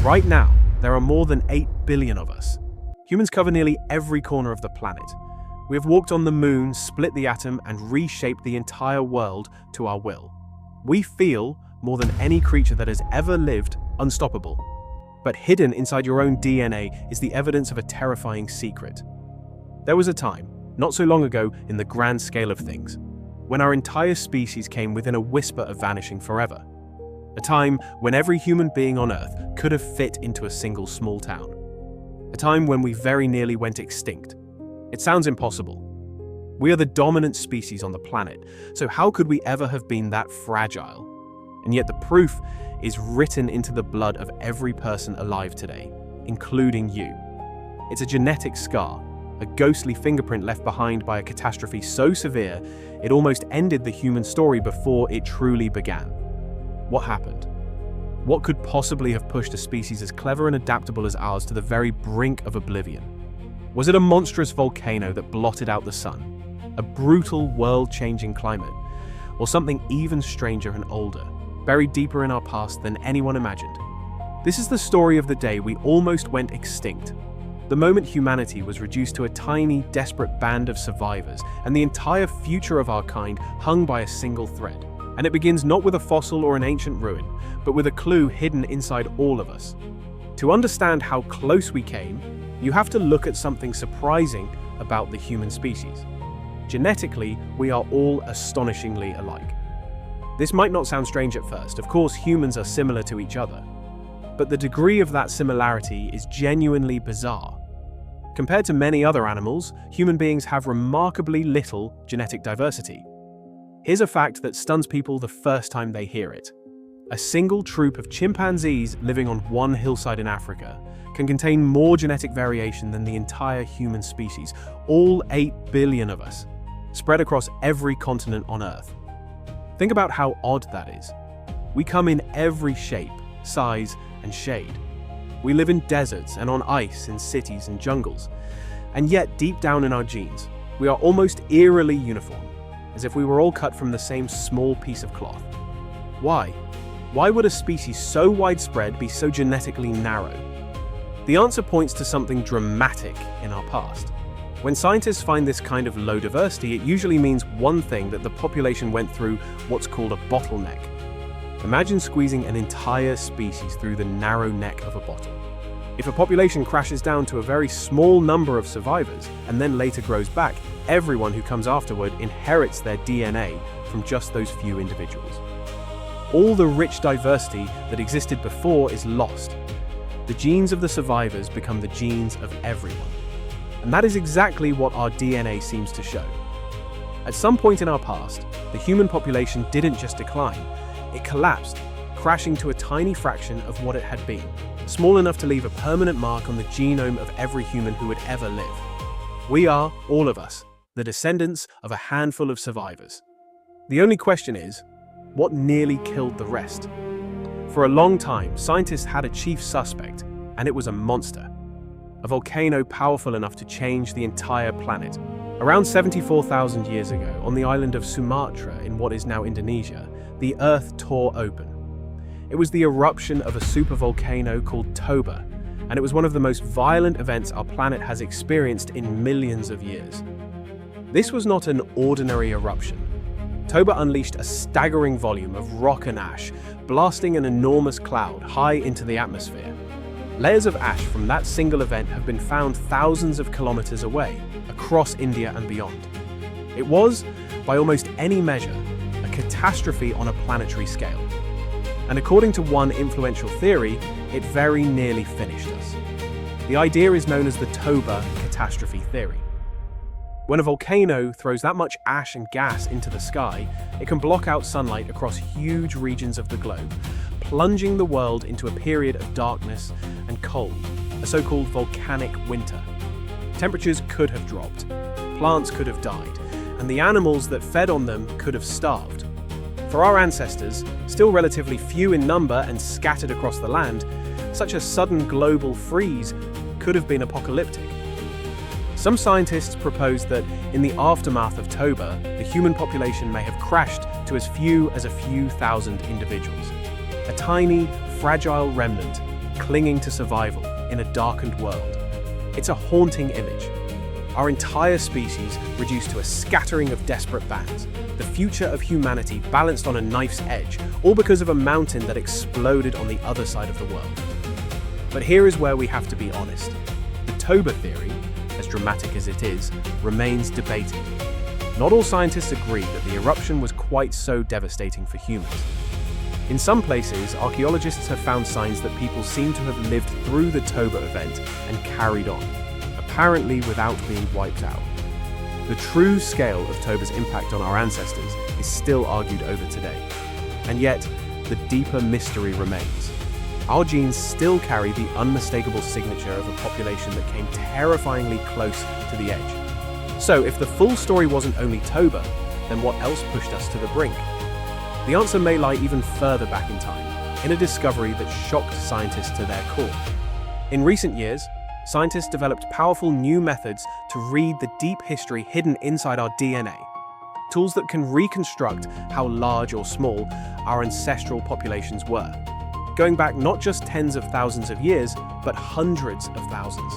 Right now, there are more than 8 billion of us. Humans cover nearly every corner of the planet. We have walked on the moon, split the atom, and reshaped the entire world to our will. We feel, more than any creature that has ever lived, unstoppable. But hidden inside your own DNA is the evidence of a terrifying secret. There was a time, not so long ago in the grand scale of things, when our entire species came within a whisper of vanishing forever. A time when every human being on Earth could have fit into a single small town. A time when we very nearly went extinct. It sounds impossible. We are the dominant species on the planet, so how could we ever have been that fragile? And yet the proof is written into the blood of every person alive today, including you. It's a genetic scar, a ghostly fingerprint left behind by a catastrophe so severe it almost ended the human story before it truly began. What happened? What could possibly have pushed a species as clever and adaptable as ours to the very brink of oblivion? Was it a monstrous volcano that blotted out the sun? A brutal, world-changing climate? Or something even stranger and older, buried deeper in our past than anyone imagined? This is the story of the day we almost went extinct. The moment humanity was reduced to a tiny, desperate band of survivors, and the entire future of our kind hung by a single thread. And it begins not with a fossil or an ancient ruin, but with a clue hidden inside all of us. To understand how close we came, you have to look at something surprising about the human species. Genetically, we are all astonishingly alike. This might not sound strange at first. Of course, humans are similar to each other. But the degree of that similarity is genuinely bizarre. Compared to many other animals, human beings have remarkably little genetic diversity. Here's a fact that stuns people the first time they hear it. A single troop of chimpanzees living on one hillside in Africa can contain more genetic variation than the entire human species, all 8 billion of us, spread across every continent on Earth. Think about how odd that is. We come in every shape, size, and shade. We live in deserts and on ice in cities and jungles. And yet, deep down in our genes, we are almost eerily uniform, as if we were all cut from the same small piece of cloth. Why? Why would a species so widespread be so genetically narrow? The answer points to something dramatic in our past. When scientists find this kind of low diversity, it usually means one thing: that the population went through what's called a bottleneck. Imagine squeezing an entire species through the narrow neck of a bottle. If a population crashes down to a very small number of survivors and then later grows back, everyone who comes afterward inherits their DNA from just those few individuals. All the rich diversity that existed before is lost. The genes of the survivors become the genes of everyone. And that is exactly what our DNA seems to show. At some point in our past, the human population didn't just decline, it collapsed, crashing to a tiny fraction of what it had been, small enough to leave a permanent mark on the genome of every human who would ever live. We are, all of us, the descendants of a handful of survivors. The only question is, what nearly killed the rest? For a long time, scientists had a chief suspect, and it was a monster. A volcano powerful enough to change the entire planet. Around 74,000 years ago, on the island of Sumatra in what is now Indonesia, the Earth tore open. It was the eruption of a supervolcano called Toba, and it was one of the most violent events our planet has experienced in millions of years. This was not an ordinary eruption. Toba unleashed a staggering volume of rock and ash, blasting an enormous cloud high into the atmosphere. Layers of ash from that single event have been found thousands of kilometers away, across India and beyond. It was, by almost any measure, a catastrophe on a planetary scale. And according to one influential theory, it very nearly finished us. The idea is known as the Toba catastrophe theory. When a volcano throws that much ash and gas into the sky, it can block out sunlight across huge regions of the globe, plunging the world into a period of darkness and cold, a so-called volcanic winter. Temperatures could have dropped, plants could have died, and the animals that fed on them could have starved. For our ancestors, still relatively few in number and scattered across the land, such a sudden global freeze could have been apocalyptic. Some scientists propose that in the aftermath of Toba, the human population may have crashed to as few as a few thousand individuals. A tiny, fragile remnant clinging to survival in a darkened world. It's a haunting image. Our entire species reduced to a scattering of desperate bands, the future of humanity balanced on a knife's edge, all because of a mountain that exploded on the other side of the world. But here is where we have to be honest. The Toba theory, as dramatic as it is, remains debated. Not all scientists agree that the eruption was quite so devastating for humans. In some places, archaeologists have found signs that people seem to have lived through the Toba event and carried on, apparently without being wiped out. The true scale of Toba's impact on our ancestors is still argued over today. And yet, the deeper mystery remains. Our genes still carry the unmistakable signature of a population that came terrifyingly close to the edge. So, if the full story wasn't only Toba, then what else pushed us to the brink? The answer may lie even further back in time, in a discovery that shocked scientists to their core. In recent years, scientists developed powerful new methods to read the deep history hidden inside our DNA. Tools that can reconstruct how large or small our ancestral populations were, going back not just tens of thousands of years, but hundreds of thousands.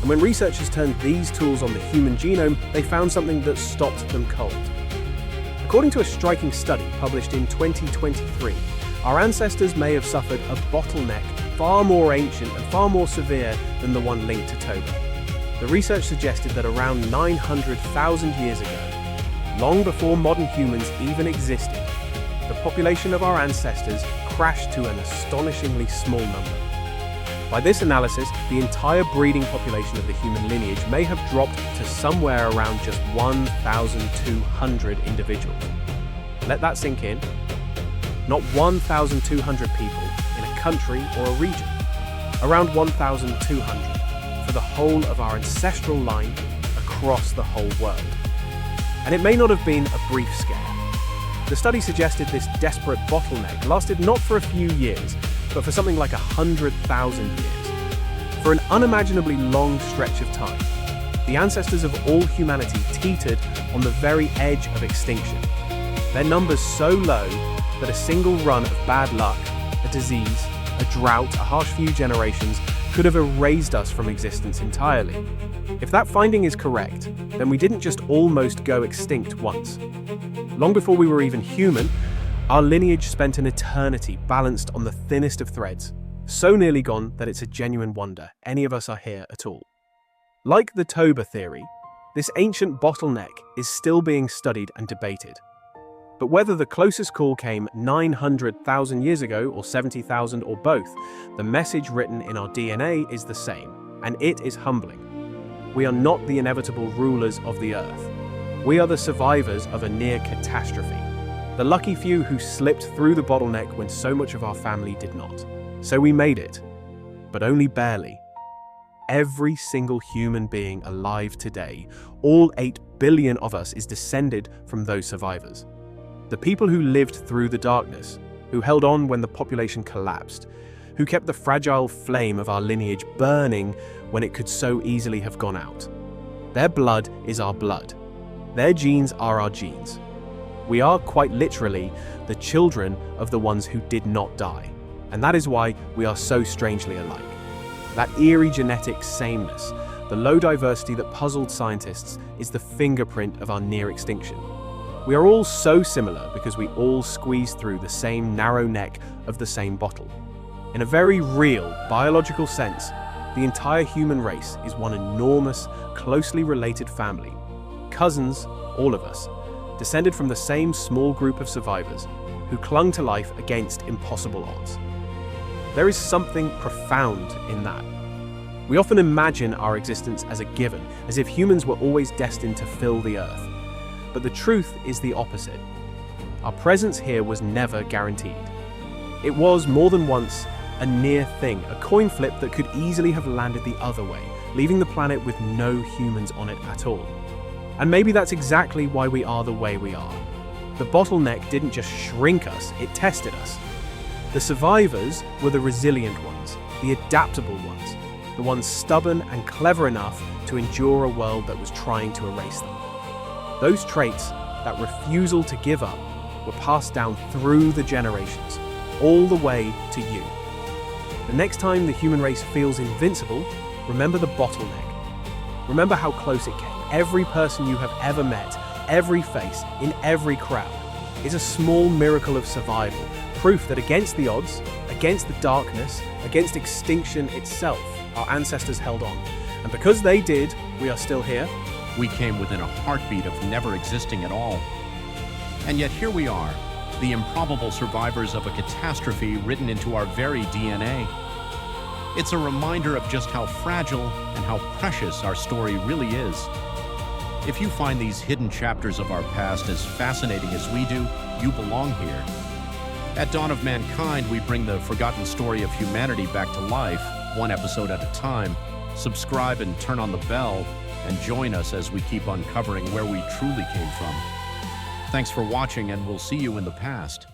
And when researchers turned these tools on the human genome, they found something that stopped them cold. According to a striking study published in 2023, our ancestors may have suffered a bottleneck far more ancient and far more severe than the one linked to Toba. The research suggested that around 900,000 years ago, long before modern humans even existed, the population of our ancestors crashed to an astonishingly small number. By this analysis, the entire breeding population of the human lineage may have dropped to somewhere around just 1,200 individuals. Let that sink in. Not 1,200 people in a country or a region. Around 1,200 for the whole of our ancestral line across the whole world. And it may not have been a brief scare. The study suggested this desperate bottleneck lasted not for a few years, but for something like 100,000 years. For an unimaginably long stretch of time, the ancestors of all humanity teetered on the very edge of extinction. Their numbers so low that a single run of bad luck, a disease, a drought, a harsh few generations could have erased us from existence entirely. If that finding is correct, then we didn't just almost go extinct once. Long before we were even human, our lineage spent an eternity balanced on the thinnest of threads, so nearly gone that it's a genuine wonder any of us are here at all. Like the Toba theory, this ancient bottleneck is still being studied and debated. But whether the closest call came 900,000 years ago or 70,000 or both, the message written in our DNA is the same, and it is humbling. We are not the inevitable rulers of the earth. We are the survivors of a near catastrophe. The lucky few who slipped through the bottleneck when so much of our family did not. So we made it, but only barely. Every single human being alive today, all 8 billion of us, is descended from those survivors. The people who lived through the darkness, who held on when the population collapsed, who kept the fragile flame of our lineage burning when it could so easily have gone out. Their blood is our blood. Their genes are our genes. We are quite literally the children of the ones who did not die. And that is why we are so strangely alike. That eerie genetic sameness, the low diversity that puzzled scientists, is the fingerprint of our near extinction. We are all so similar because we all squeeze through the same narrow neck of the same bottle. In a very real, biological sense, the entire human race is one enormous, closely related family. Cousins, all of us, descended from the same small group of survivors who clung to life against impossible odds. There is something profound in that. We often imagine our existence as a given, as if humans were always destined to fill the earth. But the truth is the opposite. Our presence here was never guaranteed. It was, more than once, a near thing, a coin flip that could easily have landed the other way, leaving the planet with no humans on it at all. And maybe that's exactly why we are the way we are. The bottleneck didn't just shrink us, it tested us. The survivors were the resilient ones, the adaptable ones, the ones stubborn and clever enough to endure a world that was trying to erase them. Those traits, that refusal to give up, were passed down through the generations, all the way to you. The next time the human race feels invincible, remember the bottleneck. Remember how close it came. Every person you have ever met, every face, in every crowd, is a small miracle of survival, proof that against the odds, against the darkness, against extinction itself, our ancestors held on. And because they did, we are still here. We came within a heartbeat of never existing at all. And yet here we are, the improbable survivors of a catastrophe written into our very DNA. It's a reminder of just how fragile and how precious our story really is. If you find these hidden chapters of our past as fascinating as we do, you belong here. At Dawn of Mankind, we bring the forgotten story of humanity back to life, one episode at a time. Subscribe and turn on the bell, and join us as we keep uncovering where we truly came from. Thanks for watching, and we'll see you in the past.